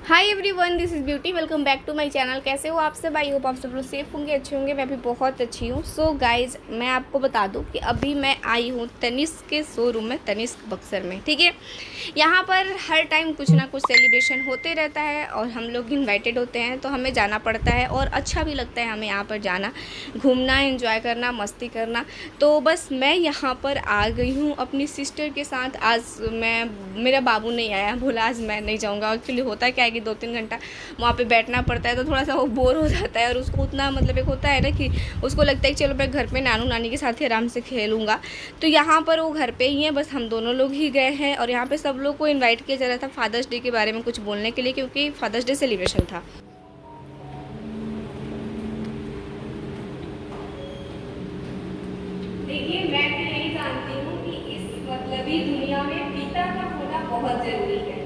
Hi everyone, this is Beauty. Welcome back to my channel. कैसे हो आप सब? आई होप आप सब लोग सेफ होंगे, अच्छे होंगे। मैं भी बहुत अच्छी हूँ। सो गाइज, मैं आपको बता दूँ कि अभी मैं आई हूँ तनिष्क के शोरूम में, तनिष्क बक्सर में। ठीक है, यहाँ पर हर टाइम कुछ ना कुछ सेलिब्रेशन होते रहता है और हम लोग इन्वाइटेड होते हैं, तो हमें जाना पड़ता है और अच्छा भी लगता है हमें यहाँ पर जाना, घूमना, एंजॉय करना, मस्ती करना। तो बस मैं यहाँ पर आ गई हूँ अपनी सिस्टर के साथ। आज मेरा बाबू नहीं आया, बोला आज मैं नहीं जाऊँगा। एक्चुअली होता है क्या है कि 2-3 घंटा वहाँ पे बैठना पड़ता है, तो थोड़ा सा वो बोर हो जाता है और उसको उतना मतलब एक होता है ना कि उसको लगता है कि चलो मैं घर पे नानू नानी के साथ ही आराम से खेलूँगा। तो यहाँ पर वो घर पे ही हैं, बस हम दोनों लोग ही गए हैं। और यहाँ पे सब लोग को इनवाइट किया जा रहा था फादर्स डे के बारे में कुछ बोलने के लिए, क्योंकि फादर्स डे सेलिब्रेशन था। देखिए, मैं भी यही जानती हूँ कि इस मतलबी दुनिया में पिता का होना बहुत ज़रूरी है।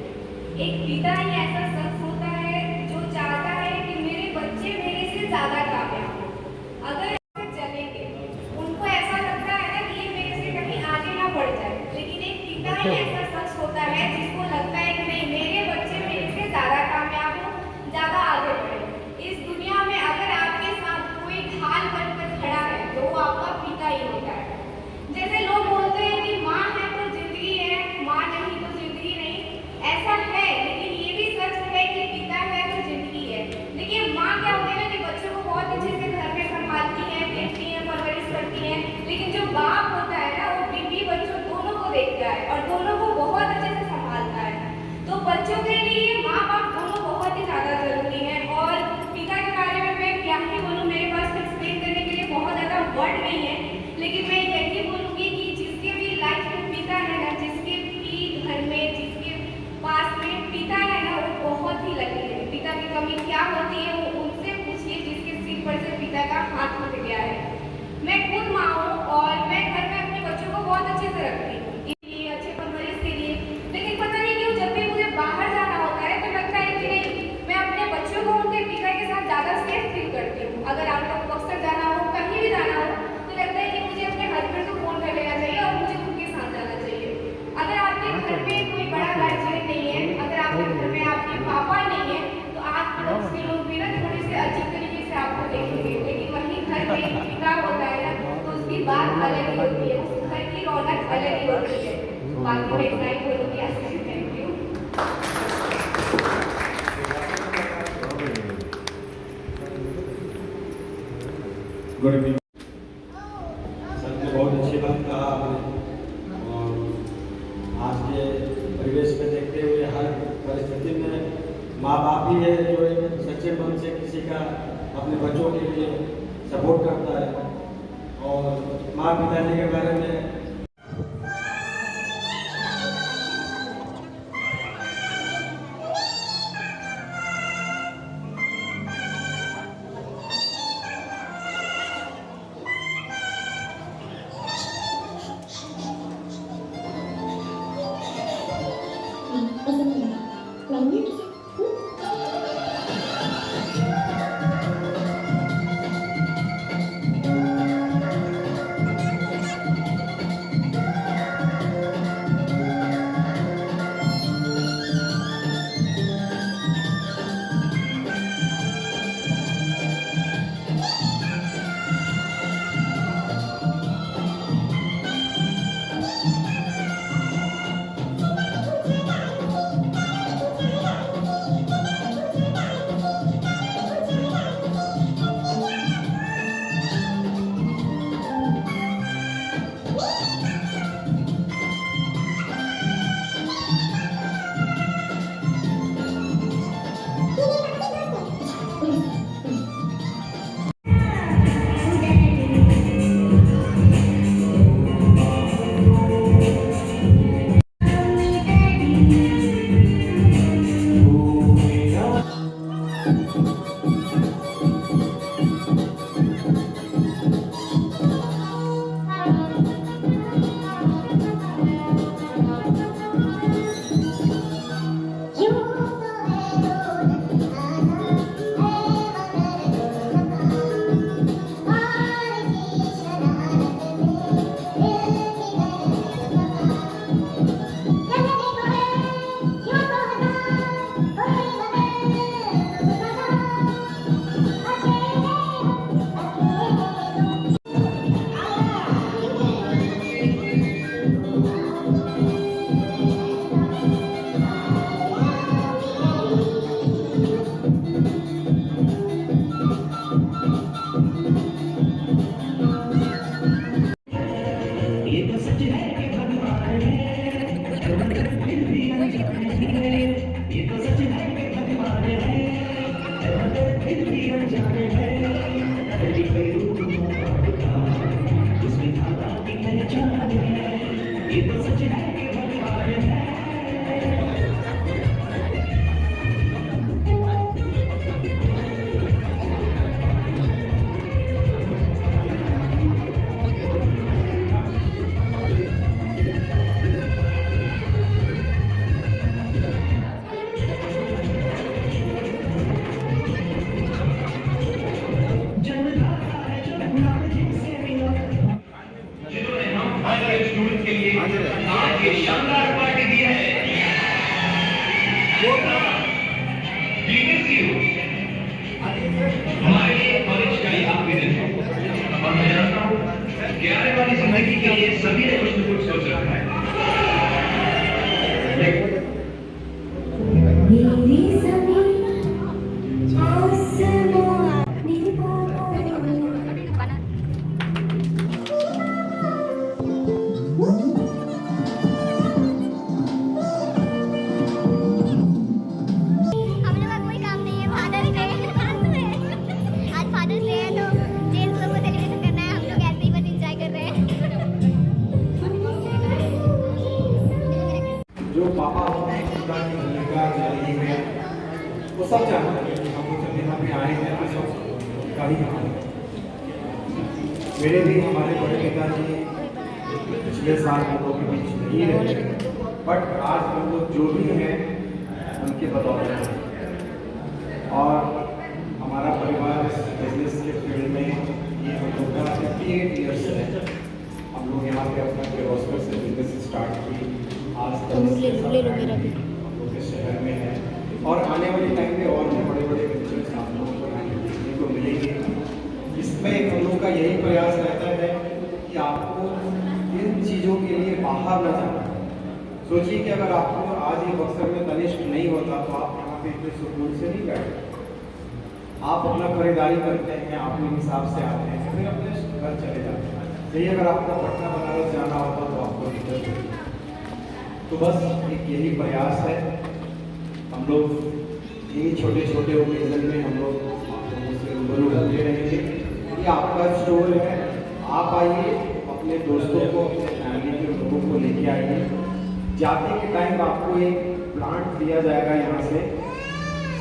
एक पिता ही ऐसा शख्स होता है जो चाहता है कि मेरे बच्चे मेरे से ज़्यादा कामयाब हों। अगर चलेंगे, उनको ऐसा लगता है ना कि ये मेरे से कहीं आगे ना बढ़ जाए, लेकिन एक पिता ही ऐसा शख्स होता है जिसको लगता है कि नहीं, मेरे बच्चे मेरे से ज़्यादा कामयाब हों, ज़्यादा आगे बढ़े। इस दुनिया में अगर आपके साथ कोई ढाल बनकर खड़ा है तो वो आपका पिता ही होता है। जैसे लोग बोलते हैं कि माँ है तो जिंदगी है, माँ नहीं तो जिंदगी नहीं, ऐसा है, लेकिन ये भी सच है कि पिता है तो जिंदगी है। देखिए, माँ क्या होती है ना कि बच्चों को बहुत अच्छे से घर में संभालती है, देखती है, परवरिश करती है, लेकिन जो बाप होता है ना, वो बीवी बच्चों दोनों को देखता है और दोनों को बहुत अच्छे से संभालता है। तो बच्चों के लिए माँ बाप दोनों बहुत ही ज़्यादा जरूरी है। और पिता के बारे में मैं क्या ही बोलूँ, मेरे पास एक्सप्लेन करने के लिए बहुत ज़्यादा वर्ड नहीं है, लेकिन मैं यही बोलूँगी कि जिसके भी लाइफ में पिता है ना, जिसके भी घर में, जिसके पास में पिता है ना, वो बहुत ही लकी है। पिता की कमी क्या होती है वो उनसे पूछिए जिसके सिर पर से पिता का हाथ उठ गया है। मैं खुद माँ हूँ और मैं घर में अपने बच्चों को बहुत अच्छे से रखती हूँ, इसलिए अच्छे परवरिश के लिए। लेकिन पता नहीं क्यों जब भी मुझे बाहर जाना होता है तो लगता है कि नहीं, मैं अपने बच्चों को उनके पिता के साथ ज़्यादा सेफ फील करती हूँ। अगर आप लोग बक्सर जाना हो, कहीं भी जाना हो, तो लगता है कि मुझे अपने हस्बैंड को फोन कर लेना चाहिए और मुझे उनके साथ जाना चाहिए। अगर आपके घर में कोई बड़ा गार्जियन नहीं है, अगर आपके घर में आपके पापा नहीं है, तो आप पड़ोस के लोग भी ना थोड़े से अजीब तरीके से आपको देखेंगे। लेकिन वहीं घर में एक पिता होता है ना, तो उसकी बात अलग ही होती है, उस घर की रौनक अलग ही होती है। बाकी मैं इतना ही बोलूँगी। आज के लिए thank you. Good evening. Sir ने बहुत अच्छी बात कहा आपने, और आज के परिवेश में देखते हुए हर परिस्थिति में माँ बाप ही है जो एक सच्चे मन से किसी का अपने बच्चों के लिए सपोर्ट करता है। और माँ पिताजी के बारे में हमारे कॉलेज का ये आखिरी दिन है और मैं जानता हूँ कि आने वाली जिंदगी के लिए सभी ने कुछ न कुछ सोच रखा है। जो पापा पुरानी भूमिका जारी है वो सब जानते हैं कि हम लोग जब यहाँ पे आए हैं तो सब का ही हाल है। मेरे भी हमारे बड़े पिताजी पिछले साल हम लोग के बीच नहीं रहे, बट आज हम लोग जो भी हैं उनके बदौलत हैं। और हमारा परिवार इस बिजनेस के फील्ड में ये हम लोग का 58 ईयर्स है। हम लोग यहाँ पे अपना किर्लोस्कर से बिजनेस स्टार्ट की। आज तक हम लोग के शहर में है और आने वाले टाइम में और भी बड़े बड़े वेंचर्स आप लोगों को यहाँ देखने को मिलेंगे। इसमें हम लोग का यही प्रयास रहता है कि आपको इन चीज़ों के लिए बाहर न जाना। सोचिए कि अगर आपको आज ये बक्सर में तनिष्क नहीं होता तो आप यहाँ पे इतने सुकून से नहीं बैठते। आप अपना खरीदारी करते हैं, अपने हिसाब से आते हैं, फिर अपने घर चले जाते हैं। यही अगर आपको पटना बनारस जाना होता तो आपको दिक्कत होती। तो बस एक यही प्रयास है। हम लोग यही छोटे छोटे ओकेजन में हम लोग आप लोगों से रूबरू होते रहेंगे। ये आपका स्टोर है, आप आइए, अपने दोस्तों को, अपने फैमिली के लोगों को लेके आइए। जाते के टाइम आपको एक प्लांट दिया जाएगा यहाँ से।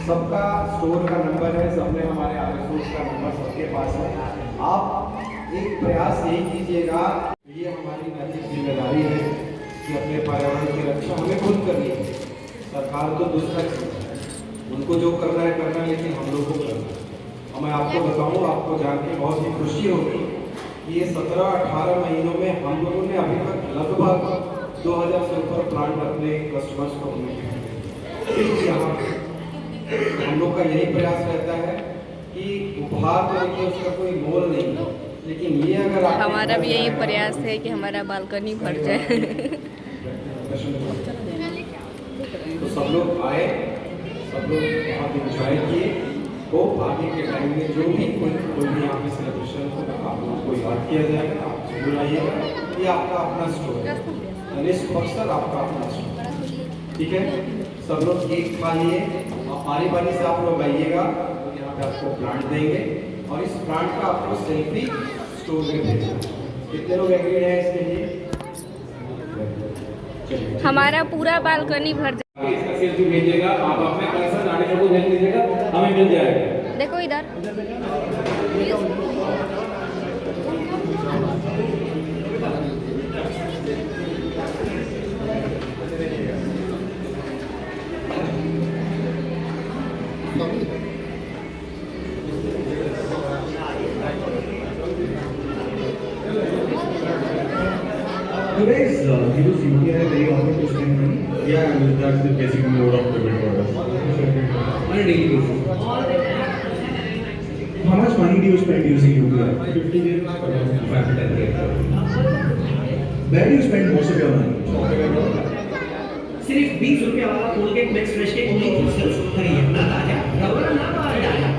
सबका स्टोर का नंबर है, सबने हमारे RSOs का नंबर सबके पास है। आप एक प्रयास यही कीजिएगा, ये हमारी नैतिक जिम्मेदारी है कि अपने पर्यावरण की रक्षा हमें खुद करनी है। सरकार तो दूसरा चीज़ है, उनको जो करना है करना है, लेकिन हम लोग को करना है। और मैं आपको बताऊँ, आपको जान के बहुत ही खुशी होगी कि ये 17-18 महीनों में हम लोगों ने अभी तक लगभग 2000 से ऊपर प्लांट अपने कस्टमर्स को यहाँ हम लोग का यही प्रयास रहता है कि उपहार तो देखिए उसका कोई मोल नहीं, लेकिन ये अगर हमारा भी यही प्रयास है कि हमारा बालकनी भर जाए। तो सब लोग आए, सब लोग बहुत इंजॉय किए। वो आगे के टाइम में जो भी कोई भी यहाँ पे सेलिब्रेशन होगा आप लोगों को याद किया जाएगा, आप जरूर आइएगा। ये आपका अपना स्टोर है, तनिष्क बक्सर आपका अपना स्टोर, ठीक है। सब लोग केक खा लिए और बारी बारी से आप लोग आइएगा, तो यहाँ पे आपको प्लांट देंगे और इस प्लांट का आपको सेल्फी स्टोर में देंगे। कितने लोग एग्रीड हैं इसके लिए? हमारा पूरा बालकनी भर जाए। इसका सेल्फी भेजिएगा, आप अपने पैसा जाने को भेज दीजिएगा, हमें मिल जाएगा। देखो इधर Today's heroes you here very often to spend money. Yeah, that's the basic mode of payment for us. On a daily basis. How much money do you spend using UPI? 50 days, 5 to 10 days. Where do you spend most of your money? सिर्फ 20 रुपया वाला Colgate max fresh के only crystals खरीदिए, ना ताजा रबड़ ना डाला।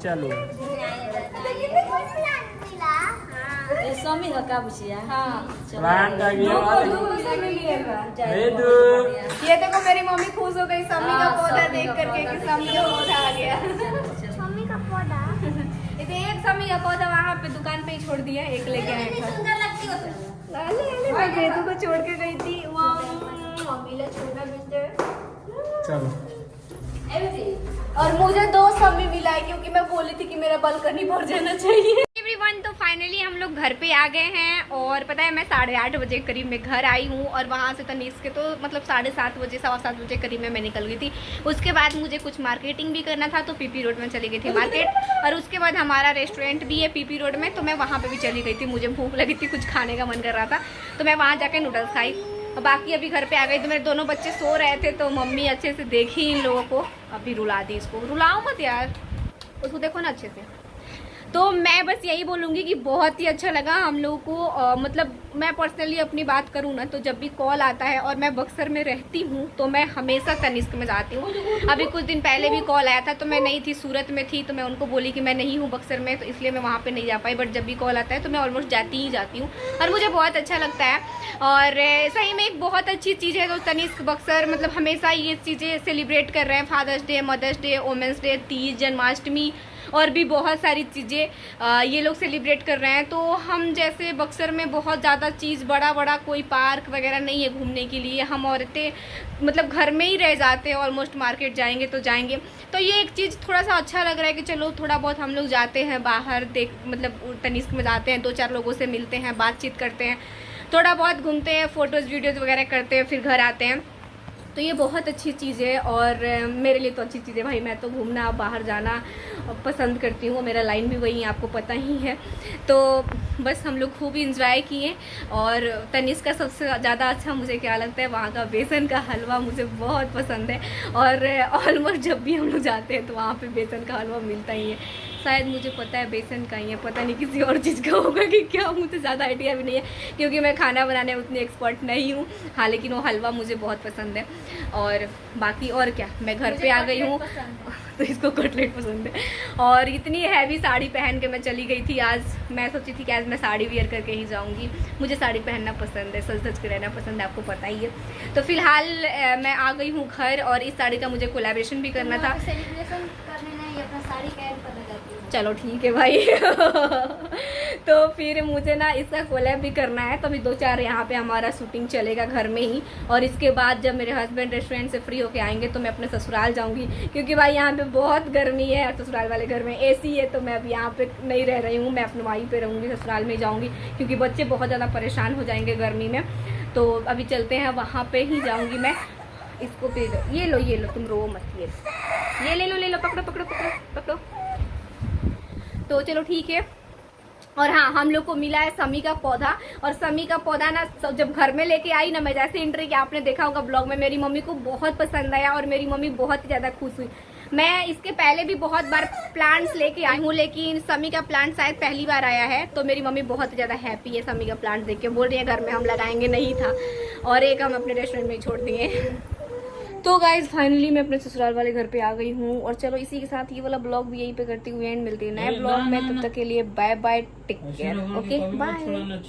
चालू स्वामी का बुझिया। हाँ प्लांट आ गया। क्या ये देखो मेरी मम्मी खुश हो गई समी का पौधा देख करके कि समी का पौधा आ गया। मम्मी का पौधा इसे एक समी का पौधा वहाँ पे दुकान पे ही छोड़ दिया, एक लेके आए कितनी घर। सुंदर लगती हो तुम। मैं केतु को छोड़ के गई थी मम्मी ने छोटा बिस्तर। चलो और मुझे 2 समी मिला है क्योंकि मैं बोली थी कि मेरा बालकनी भर जाना चाहिए। एवरीवन, तो फाइनली हम लोग घर पे आ गए हैं और पता है मैं 8:30 बजे करीब में घर आई हूँ और वहाँ से तनिष्क के तो मतलब 7:30 बजे 7:15 बजे करीब में मैं निकल गई थी। उसके बाद मुझे कुछ मार्केटिंग भी करना था तो पीपी रोड में चली गई थी मार्केट, और उसके बाद हमारा रेस्टोरेंट भी है पीपी रोड में तो मैं वहाँ पर भी चली गई थी। मुझे भूख लगी थी, कुछ खाने का मन कर रहा था तो मैं वहाँ जाके नूडल्स खाई। बाकी अभी घर पे आ गई तो मेरे दोनों बच्चे सो रहे थे तो मम्मी अच्छे से देखी इन लोगों को, अभी रुला दी इसको। रुलाओ मत यार, उसको देखो ना अच्छे से। तो मैं बस यही बोलूँगी कि बहुत ही अच्छा लगा हम लोगों को। मतलब मैं पर्सनली अपनी बात करूँ ना तो जब भी कॉल आता है और मैं बक्सर में रहती हूँ तो मैं हमेशा तनिष्क में जाती हूँ। अभी कुछ दिन पहले भी कॉल आया था तो मैं नहीं थी, सूरत में थी, तो मैं उनको बोली कि मैं नहीं हूँ बक्सर में, तो इसलिए मैं वहाँ पे नहीं जा पाई। बट जब भी कॉल आता है तो मैं ऑलमोस्ट जाती ही जाती हूँ और मुझे बहुत अच्छा लगता है। और सही में एक बहुत अच्छी चीज़ है तो तनिष्क बक्सर मतलब हमेशा ये चीज़ें सेलिब्रेट कर रहे हैं। Father's day, mother's day, women's day, Teej, Janmashtami और भी बहुत सारी चीज़ें ये लोग सेलिब्रेट कर रहे हैं। तो हम जैसे बक्सर में बहुत ज़्यादा चीज़ बड़ा कोई पार्क वगैरह नहीं है घूमने के लिए, हम औरतें मतलब घर में ही रह जाते हैं। ऑलमोस्ट मार्केट जाएंगे तो जाएंगे, तो ये एक चीज़ थोड़ा सा अच्छा लग रहा है कि चलो थोड़ा बहुत हम लोग जाते हैं बाहर, देख मतलब तनिष्क में जाते हैं, 2-4 लोगों से मिलते हैं, बातचीत करते हैं, थोड़ा बहुत घूमते हैं, फ़ोटोज़ वीडियोज़ वगैरह करते हैं, फिर घर आते हैं। तो ये बहुत अच्छी चीज़ है और मेरे लिए तो अच्छी चीज़ है भाई। मैं तो घूमना बाहर जाना पसंद करती हूँ, मेरा लाइन भी वही है, आपको पता ही है। तो बस हम लोग खूब इंजॉय किए। और तनिष्क का सबसे ज़्यादा अच्छा मुझे क्या लगता है, वहाँ का बेसन का हलवा मुझे बहुत पसंद है। और ऑलमोस्ट जब भी हम लोग जाते हैं तो वहाँ पे बेसन का हलवा मिलता ही है। शायद मुझे पता है बेसन का ही है, पता नहीं किसी और चीज़ का होगा कि क्या, मुझे ज़्यादा आइडिया भी नहीं है क्योंकि मैं खाना बनाने में उतनी एक्सपर्ट नहीं हूँ। हाँ, लेकिन वो हलवा मुझे बहुत पसंद है। और बाकी और क्या, मैं घर पे आ गई हूँ तो इसको कटलेट पसंद है। और इतनी हैवी साड़ी पहन के मैं चली गई थी आज। मैं सोची थी कि आज मैं साड़ी वेयर करके ही जाऊँगी, मुझे साड़ी पहनना पसंद है, सज धज के रहना पसंद है, आपको पता ही है। तो फिलहाल मैं आ गई हूँ घर और इस साड़ी का मुझे कोलैबोरेशन भी करना था। सेलिब्रेशन करने नहीं, अपना साड़ी का ऐड करने जाती हूँ। चलो ठीक है भाई तो फिर मुझे ना इसका कोलैब भी करना है, तो अभी 2-4 यहाँ पे हमारा शूटिंग चलेगा घर में ही। और इसके बाद जब मेरे हस्बैंड रेस्टोरेंट से फ्री होके आएंगे तो मैं अपने ससुराल जाऊँगी क्योंकि भाई यहाँ पे बहुत गर्मी है और ससुराल वाले घर में AC है। तो मैं अभी यहाँ पे नहीं रह रही हूँ, मैं अपने वहीं पे रहूँगी, ससुराल में जाऊँगी क्योंकि बच्चे बहुत ज़्यादा परेशान हो जाएंगे गर्मी में। तो अभी चलते हैं, वहाँ पर ही जाऊँगी मैं। इसको पे ये लो तुम रो मत, ये ले लो, पकड़ो। तो चलो ठीक है। और हाँ, हम लोग को मिला है समी का पौधा। और समी का पौधा ना जब घर में लेके आई ना, मैं जैसे एंट्री किया, आपने देखा होगा ब्लॉग में, मेरी मम्मी को बहुत पसंद आया और मेरी मम्मी बहुत ही ज़्यादा खुश हुई। मैं इसके पहले भी बहुत बार प्लांट्स लेके आई हूँ लेकिन समी का प्लांट शायद पहली बार आया है। तो मेरी मम्मी बहुत ज़्यादा हैप्पी है समी का प्लांट देख के, बोल रही है घर में हम लगाएंगे, नहीं था और एक हम अपने रेस्टोरेंट में ही छोड़ दिए। तो गाइज फाइनली मैं अपने ससुराल वाले घर पे आ गई हूँ। और चलो इसी के साथ ये वाला ब्लॉग भी यहीं पे करती हुई एंड मिलती है नए ब्लॉग में। तब तक के लिए bye bye, take care, okay bye.